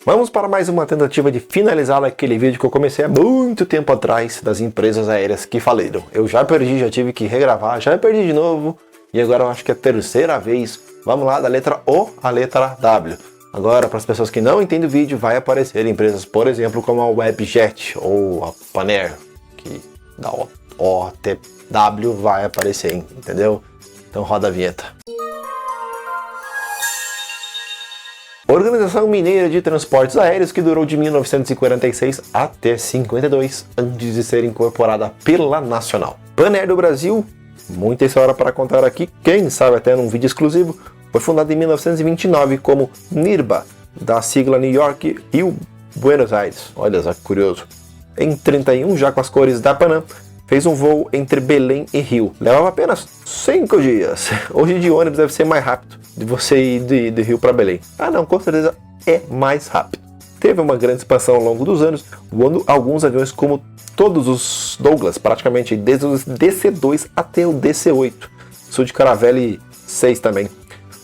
Vamos para mais uma tentativa de finalizar aquele vídeo que eu comecei há muito tempo atrás das empresas aéreas que faliram. Eu já perdi, já tive que regravar, já perdi de novo e agora eu acho que é a terceira vez. Vamos lá, da letra O à letra W. Agora, para as pessoas que não entendem o vídeo, vai aparecer empresas, por exemplo, como a Webjet ou a Panair, que da OTW vai aparecer, entendeu? Então roda a vinheta. Organização Mineira de Transportes Aéreos, que durou de 1946 até 52, antes de ser incorporada pela Nacional. Panair do Brasil, muita história para contar aqui, quem sabe até num vídeo exclusivo, foi fundada em 1929 como NIRBA, da sigla New York, Rio, Buenos Aires. Olha só que curioso. Em 31, já com as cores da Panam, fez um voo entre Belém e Rio. Levava apenas 5 dias. Hoje de ônibus deve ser mais rápido de você ir de Rio para Belém. Ah não, com certeza é mais rápido. Teve uma grande expansão ao longo dos anos, voando alguns aviões como todos os Douglas, praticamente desde os DC-2 até o DC-8. Sul de Caravelle 6 também.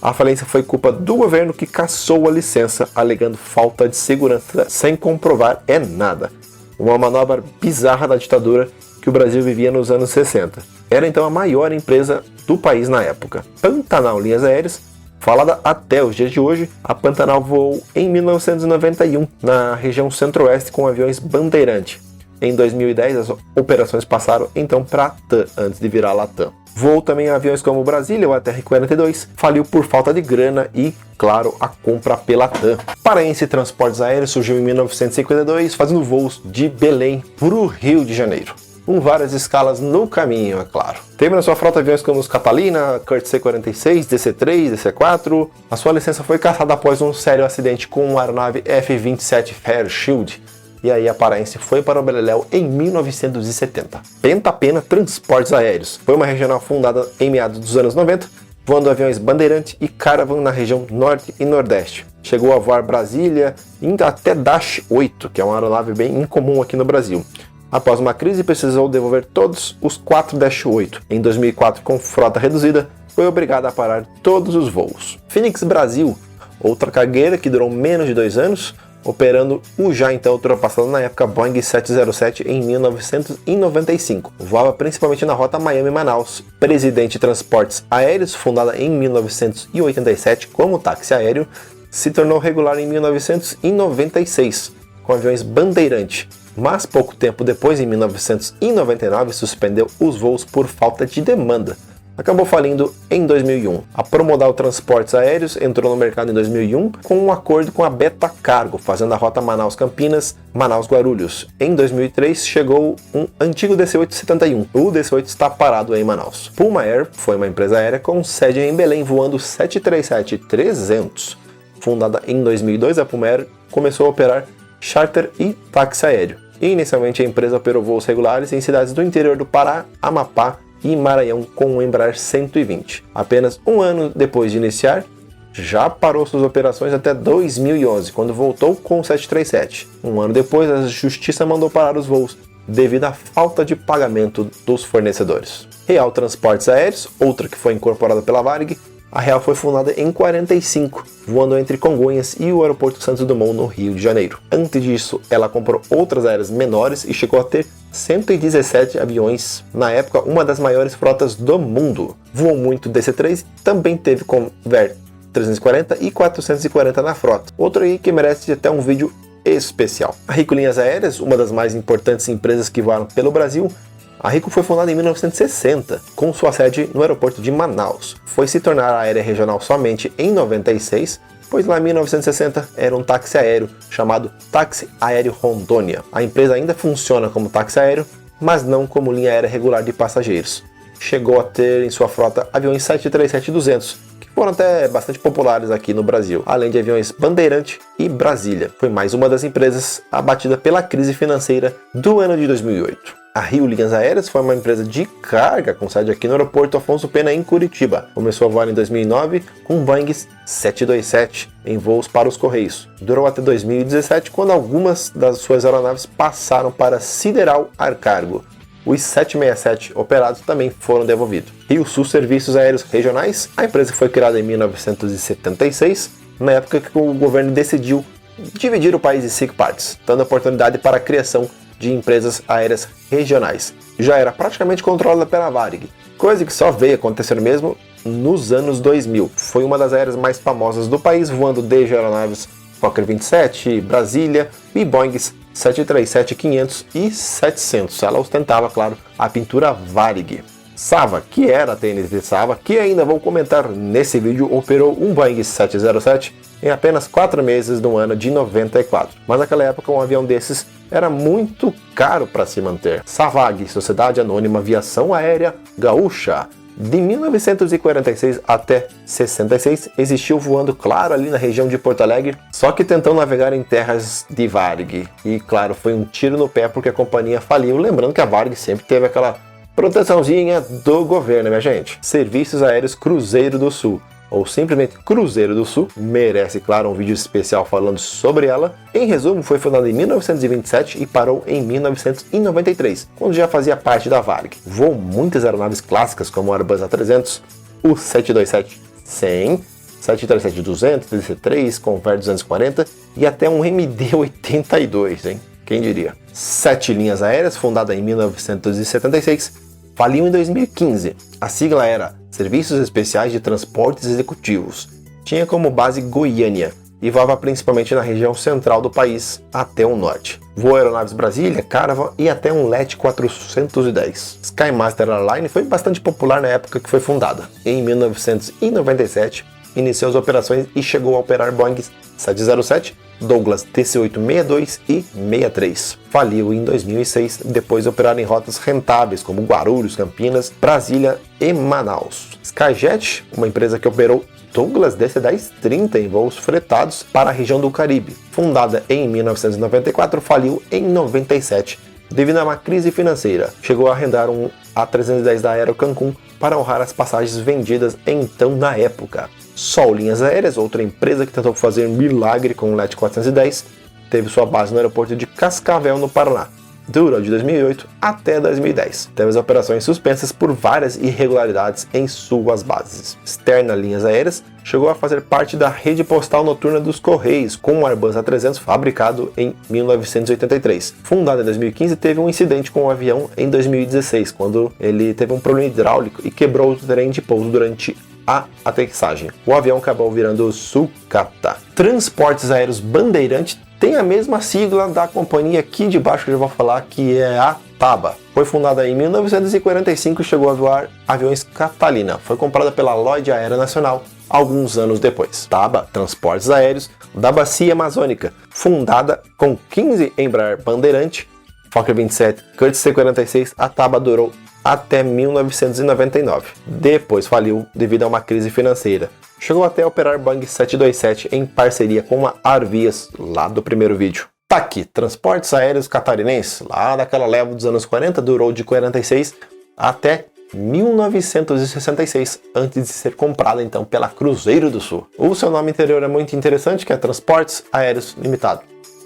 A falência foi culpa do governo que cassou a licença, alegando falta de segurança sem comprovar nada. Uma manobra bizarra da ditadura que o Brasil vivia nos anos 60. Era então a maior empresa do país na época. Pantanal Linhas Aéreas, falada até os dias de hoje, a Pantanal voou em 1991 na região centro-oeste com aviões Bandeirante. Em 2010 as operações passaram então para a TAM, antes de virar Latam. Voou também aviões como o Brasília ou a TR-42, faliu por falta de grana e, claro, a compra pela TAM. Paraense Transportes Aéreos surgiu em 1952, fazendo voos de Belém para o Rio de Janeiro, com várias escalas no caminho, é claro. Teve na sua frota aviões como os Catalina, Kurt C-46, DC-3, DC-4. A sua licença foi cassada após um sério acidente com uma aeronave F-27 Fairchild. E aí a Paraense foi para o Beleléu em 1970. Pentapena Transportes Aéreos foi uma regional fundada em meados dos anos 90, voando aviões Bandeirante e Caravan na região Norte e Nordeste. Chegou a voar Brasília, indo até Dash 8, que é uma aeronave bem incomum aqui no Brasil. Após uma crise, precisou devolver todos os 4 Dash 8. Em 2004, com frota reduzida, foi obrigada a parar todos os voos. Phoenix Brasil, outra cargueira que durou menos de 2 anos, operando o já então ultrapassado na época Boeing 707 em 1995. Voava principalmente na rota Miami-Manaus. Presidente Transportes Aéreos, fundada em 1987 como táxi aéreo, se tornou regular em 1996, com aviões Bandeirante. Mas pouco tempo depois, em 1999, suspendeu os voos por falta de demanda. Acabou falindo em 2001. A Promodal Transportes Aéreos entrou no mercado em 2001 com um acordo com a Beta Cargo, fazendo a rota Manaus-Campinas, Manaus-Guarulhos. Em 2003 chegou um antigo DC-871. O DC-8 está parado em Manaus. Puma Air foi uma empresa aérea com sede em Belém, voando 737-300. Fundada em 2002, a Puma Air começou a operar charter e táxi aéreo. Inicialmente a empresa operou voos regulares em cidades do interior do Pará, Amapá e Maranhão com o Embraer 120. Apenas um ano depois de iniciar, já parou suas operações até 2011, quando voltou com o 737. Um ano depois, a Justiça mandou parar os voos devido à falta de pagamento dos fornecedores. Real Transportes Aéreos, outra que foi incorporada pela Varig. A Real foi fundada em 1945, voando entre Congonhas e o aeroporto Santos Dumont, no Rio de Janeiro. Antes disso, ela comprou outras aéreas menores e chegou a ter 117 aviões, na época uma das maiores frotas do mundo. Voou muito DC-3, também teve Convair 340 e 440 na frota. Outro aí que merece até um vídeo especial. A Rico Linhas Aéreas, uma das mais importantes empresas que voaram pelo Brasil. A Rico foi fundada em 1960, com sua sede no aeroporto de Manaus. Foi se tornar aérea regional somente em 96, pois lá em 1960 era um táxi aéreo chamado Táxi Aéreo Rondônia. A empresa ainda funciona como táxi aéreo, mas não como linha aérea regular de passageiros. Chegou a ter em sua frota aviões 737-200, que foram até bastante populares aqui no Brasil, além de aviões Bandeirante e Brasília. Foi mais uma das empresas abatida pela crise financeira do ano de 2008. A Rio Linhas Aéreas foi uma empresa de carga com sede aqui no aeroporto Afonso Pena, em Curitiba. Começou a voar em 2009 com um Boeing 727 em voos para os Correios. Durou até 2017, quando algumas das suas aeronaves passaram para Sideral Arcargo. Os 767 operados também foram devolvidos. Rio Sul Serviços Aéreos Regionais. A empresa foi criada em 1976, na época que o governo decidiu dividir o país em 5 partes, dando oportunidade para a criação de empresas aéreas regionais. Já era praticamente controlada pela Varig, coisa que só veio acontecer mesmo nos anos 2000. Foi uma das aéreas mais famosas do país, voando desde aeronaves Fokker 27, Brasília e Boeings 737-500 e 700. Ela ostentava, claro, a pintura Varig. Sava, que era a TNT Sava, que ainda vou comentar nesse vídeo, operou um Boeing 707 em apenas 4 meses no ano de 94. Mas naquela época um avião desses era muito caro para se manter. Savag, Sociedade Anônima Aviação Aérea Gaúcha. De 1946 até 66, existiu voando, claro, ali na região de Porto Alegre, só que tentando navegar em terras de Varig. E, claro, foi um tiro no pé porque a companhia faliu, lembrando que a Varig sempre teve aquela proteçãozinha do governo, minha gente. Serviços Aéreos Cruzeiro do Sul, ou simplesmente Cruzeiro do Sul, merece, claro, um vídeo especial falando sobre ela. Em resumo, foi fundada em 1927 e parou em 1993, quando já fazia parte da Varig. Voou muitas aeronaves clássicas como o Airbus A300, o 727-100, 737-200, DC-3, Convair 240 e até um MD-82, hein? Quem diria? 7 linhas aéreas, fundada em 1976, faliu em 2015. A sigla era Serviços Especiais de Transportes Executivos. Tinha como base Goiânia e voava principalmente na região central do país até o norte. Voou aeronaves Brasília, Caravan e até um LET 410. Skymaster Airline foi bastante popular na época que foi fundada. Em 1997, iniciou as operações e chegou a operar Boeing 707, Douglas DC-8-62 e 63. Faliu em 2006, depois de operar em rotas rentáveis como Guarulhos, Campinas, Brasília e Manaus. Skyjet, uma empresa que operou Douglas DC-10-30 em voos fretados para a região do Caribe. Fundada em 1994, faliu em 97 devido a uma crise financeira. Chegou a arrendar um A310 da Aero Cancún para honrar as passagens vendidas então na época. Sol Linhas Aéreas, outra empresa que tentou fazer milagre com o LET 410, teve sua base no aeroporto de Cascavel, no Paraná. Durou de 2008 até 2010. Teve as operações suspensas por várias irregularidades em suas bases. Sterna Linhas Aéreas chegou a fazer parte da rede postal noturna dos Correios, com o Airbus A300 fabricado em 1983. Fundada em 2015, teve um incidente com o avião em 2016, quando ele teve um problema hidráulico e quebrou o trem de pouso durante a aterrissagem. O avião acabou virando sucata. Transportes Aéreos Bandeirante tem a mesma sigla da companhia aqui de baixo que eu já vou falar, que é a TABA. Foi fundada em 1945 e chegou a voar aviões Catalina. Foi comprada pela Lloyd Aeronacional alguns anos depois. TABA, Transportes Aéreos da Bacia Amazônica, fundada com 15 Embraer Bandeirante, Fokker 27, Curtiss C-46, a TABA durou até 1999. Depois faliu devido a uma crise financeira. Chegou até a operar Boeing 727 em parceria com a Arvias, lá do primeiro vídeo. TAC, Transportes Aéreos Catarinenses, lá daquela leva dos anos 40, durou de 46 até 1966, antes de ser comprada então pela Cruzeiro do Sul. O seu nome anterior é muito interessante, que é Transportes Aéreos Limitado.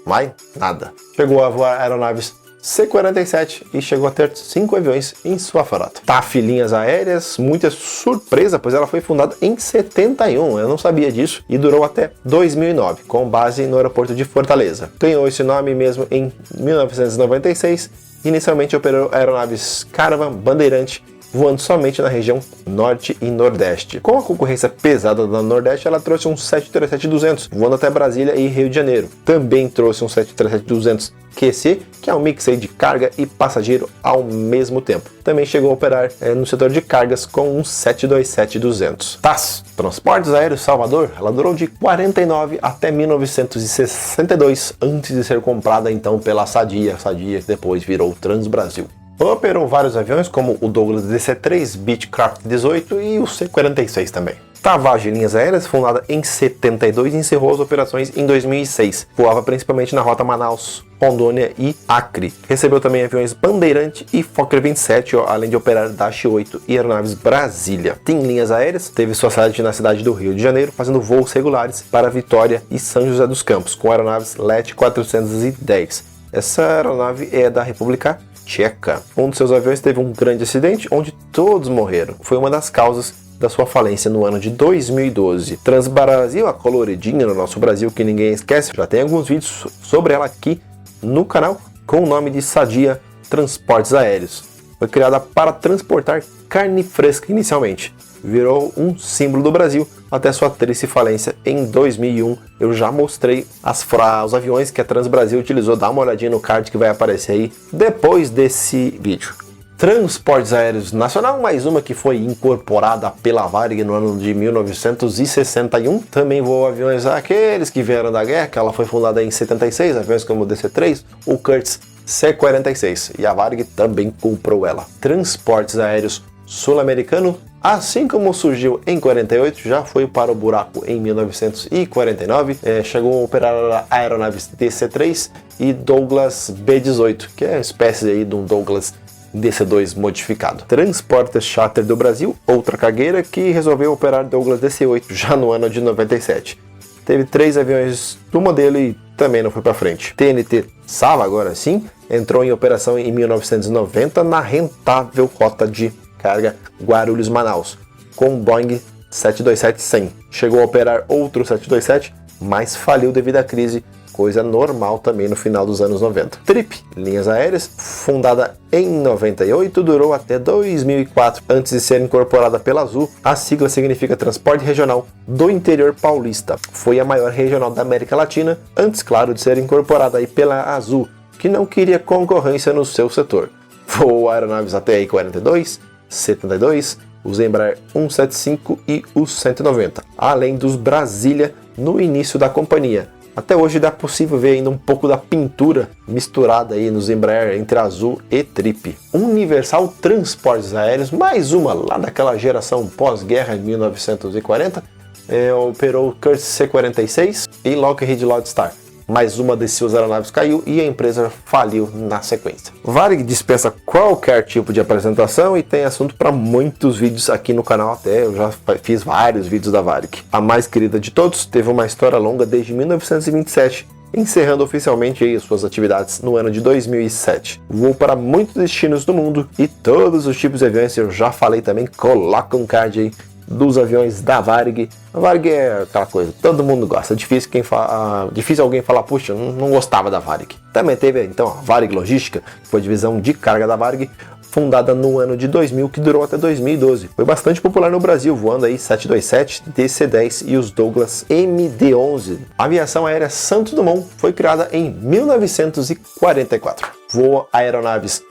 Mas nada. Chegou a voar aeronaves C-47 e chegou a ter 5 aviões em sua frota. TAF Linhas Aéreas, muita surpresa, pois ela foi fundada em 71, eu não sabia disso, e durou até 2009, com base no aeroporto de Fortaleza. Ganhou esse nome mesmo em 1996, inicialmente operou aeronaves Caravan, Bandeirante, voando somente na região Norte e Nordeste. Com a concorrência pesada da Nordeste, ela trouxe um 737-200, voando até Brasília e Rio de Janeiro. Também trouxe um 737-200 QC, que é um mix aí de carga e passageiro ao mesmo tempo. Também chegou a operar no setor de cargas com um 727-200. TAS, Transportes Aéreos Salvador, ela durou de 49 até 1962, antes de ser comprada então pela Sadia que depois virou Transbrasil. Operou vários aviões, como o Douglas DC-3, Beechcraft 18 e o C-46 também. Tavage Linhas Aéreas, fundada em 72, encerrou as operações em 2006. Voava principalmente na rota Manaus, Rondônia e Acre. Recebeu também aviões Bandeirante e Fokker 27, além de operar Dash 8 e aeronaves Brasília. TIM Linhas Aéreas teve sua sede na cidade do Rio de Janeiro, fazendo voos regulares para Vitória e São José dos Campos, com aeronaves LET 410. Essa aeronave é da República Tcheca. Um dos seus aviões teve um grande acidente onde todos morreram. Foi uma das causas da sua falência no ano de 2012. Transbrasil, a coloridinha no nosso Brasil que ninguém esquece, já tem alguns vídeos sobre ela aqui no canal com o nome de Sadia Transportes Aéreos. Foi criada para transportar carne fresca inicialmente. Virou um símbolo do Brasil até sua triste falência em 2001. Eu já mostrei os aviões que a Transbrasil utilizou. Dá uma olhadinha no card que vai aparecer aí depois desse vídeo. Transportes Aéreos Nacional, mais uma que foi incorporada pela Varig no ano de 1961. Também voou aviões aqueles que vieram da guerra, que ela foi fundada em 76, aviões como o DC-3, o Curtiss C-46, e a Varig também comprou ela. Transportes Aéreos Sul-Americano, assim como surgiu em 48, já foi para o buraco em 1949, chegou a operar aeronaves DC-3 e Douglas B-18, que é uma espécie aí de um Douglas DC-2 modificado. Transportes Charter do Brasil, outra cargueira que resolveu operar Douglas DC-8 já no ano de 97. Teve 3 aviões do modelo e também não foi para frente. TNT Sava, agora sim, entrou em operação em 1990 na rentável rota de carga Guarulhos-Manaus, com o Boeing 727-100. Chegou a operar outro 727, mas faliu devido à crise, coisa normal também no final dos anos 90. Trip, linhas aéreas, fundada em 98, durou até 2004. Antes de ser incorporada pela Azul, a sigla significa Transporte Regional do Interior Paulista. Foi a maior regional da América Latina, antes, claro, de ser incorporada aí pela Azul, que não queria concorrência no seu setor. Voou aeronaves ATR-42, 72, os Embraer 175 e os 190, além dos Brasília no início da companhia. Até hoje dá possível ver ainda um pouco da pintura misturada aí nos Embraer entre Azul e Trip. Universal Transportes Aéreos, mais uma lá daquela geração pós-guerra em 1940, operou o Curtiss C-46 e Lockheed Lodestar. Mais uma de suas aeronaves caiu e a empresa faliu na sequência. Varig dispensa qualquer tipo de apresentação e tem assunto para muitos vídeos aqui no canal, até eu já fiz vários vídeos da Varig. A mais querida de todos teve uma história longa desde 1927, encerrando oficialmente aí suas atividades no ano de 2007. Voou para muitos destinos do mundo e todos os tipos de aviões, eu já falei também, coloca um card aí dos aviões da Varig. A Varig é aquela coisa, todo mundo gosta. Difícil alguém falar, puxa, não gostava da Varig. Também teve então a Varig Logística, que foi a divisão de carga da Varig, fundada no ano de 2000, que durou até 2012. Foi bastante popular no Brasil, voando aí 727, DC-10 e os Douglas MD-11. A aviação aérea Santos Dumont foi criada em 1944. Voa aeronaves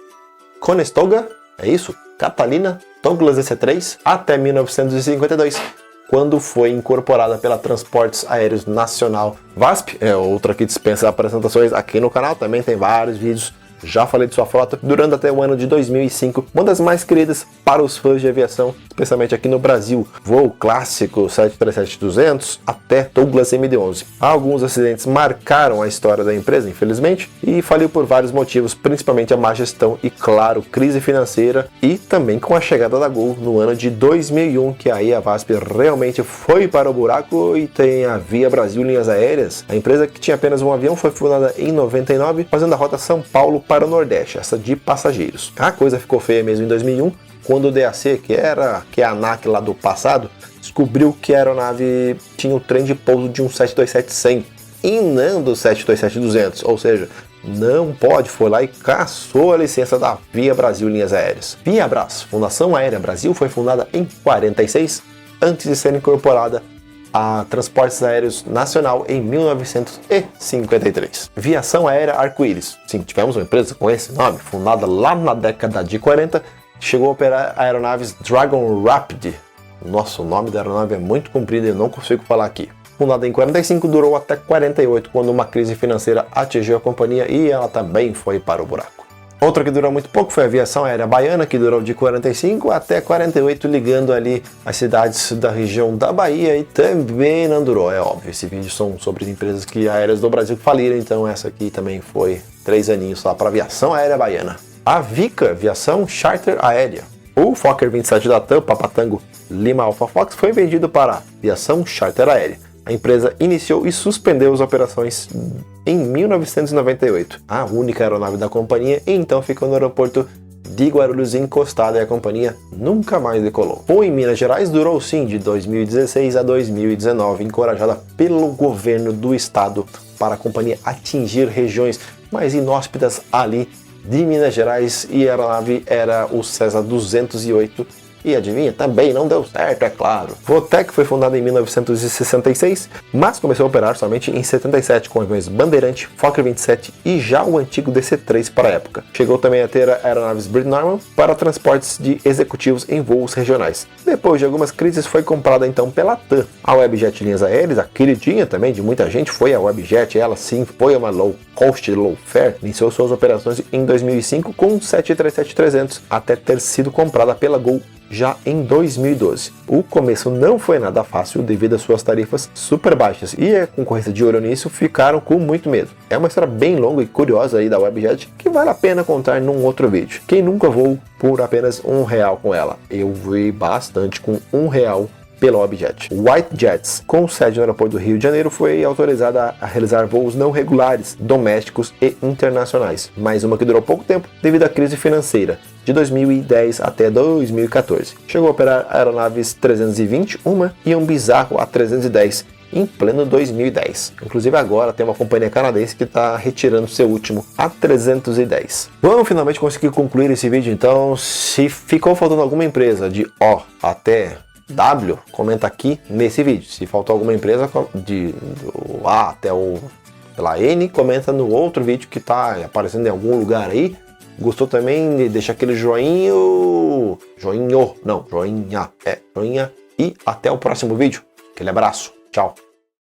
Conestoga, é isso? Catalina, Douglas DC-3 até 1952, quando foi incorporada pela Transportes Aéreos Nacional. VASP é outra que dispensa apresentações aqui no canal, também tem vários vídeos, já falei de sua frota, durando até o ano de 2005, uma das mais queridas para os fãs de aviação, especialmente aqui no Brasil. Voo clássico 737-200 até Douglas MD-11. Alguns acidentes marcaram a história da empresa, infelizmente, e faliu por vários motivos, principalmente a má gestão e, claro, crise financeira, e também com a chegada da Gol no ano de 2001, que aí a VASP realmente foi para o buraco e tem a Via Brasil Linhas Aéreas. A empresa, que tinha apenas um avião, foi fundada em 99, fazendo a rota São Paulo para o Nordeste, essa de passageiros. A coisa ficou feia mesmo em 2001, quando o DAC, que é a ANAC lá do passado, descobriu que a aeronave tinha o trem de pouso de um 727-100 e não do 727-200, ou seja, não pode, foi lá e caçou a licença da Via Brasil Linhas Aéreas. Viabras, Fundação Aérea Brasil, foi fundada em 46, antes de ser incorporada a Transportes Aéreos Nacional em 1953. Viação Aérea Arco-Íris. Sim, tivemos uma empresa com esse nome, fundada lá na década de 40, chegou a operar aeronaves Dragon Rapid. Nossa, o nome da aeronave é muito comprido e eu não consigo falar aqui. Fundada em 45, durou até 48, quando uma crise financeira atingiu a companhia e ela também foi para o buraco. Outra que durou muito pouco foi a Aviação Aérea Baiana, que durou de 45 até 48, ligando ali as cidades da região da Bahia, e também não durou, é óbvio. Esse vídeo são sobre empresas aéreas do Brasil que faliram, então essa aqui também foi 3 aninhos lá para a Aviação Aérea Baiana. A Vica, Aviação Charter Aérea. O Fokker 27 da TAM, Papatango Lima Alpha Fox, foi vendido para a Aviação Charter Aérea. A empresa iniciou e suspendeu as operações em 1998, a única aeronave da companhia, e então ficou no aeroporto de Guarulhos encostada e a companhia nunca mais decolou. Ou em Minas Gerais durou sim de 2016 a 2019, encorajada pelo governo do estado para a companhia atingir regiões mais inóspitas ali de Minas Gerais, e a aeronave era o Cessna 208. E adivinha, também não deu certo, é claro. Votec foi fundada em 1966, mas começou a operar somente em 77 com aviões Bandeirante, Fokker 27 e já o antigo DC-3 para a época. Chegou também a ter aeronaves Brightnorman para transportes de executivos em voos regionais. Depois de algumas crises foi comprada então pela TAM. A Webjet Linhas Aéreas, a queridinha também de muita gente, foi a Webjet. Ela sim foi uma low cost, low fare, iniciou suas operações em 2005 com um 737-300 até ter sido comprada pela Gol já em 2012. O começo não foi nada fácil devido às suas tarifas super baixas, e a concorrência de olho nisso ficaram com muito medo. É uma história bem longa e curiosa aí da Webjet que vale a pena contar num outro vídeo. Quem nunca voou por apenas R$1 com ela? Eu voei bastante com R$1 pela Webjet. White Jets, com sede no aeroporto do Rio de Janeiro, foi autorizada a realizar voos não regulares, domésticos e internacionais, mais uma que durou pouco tempo devido à crise financeira, de 2010 até 2014. Chegou a operar aeronaves 320, uma e um bizarro A310, em pleno 2010. Inclusive agora tem uma companhia canadense que está retirando seu último A310. Vamos finalmente conseguir concluir esse vídeo então. Se ficou faltando alguma empresa de O até W, comenta aqui nesse vídeo. Se faltou alguma empresa do A até o pela N, comenta no outro vídeo que está aparecendo em algum lugar aí. Gostou também? Deixa aquele joinha, joinha, e até o próximo vídeo. Aquele abraço, tchau.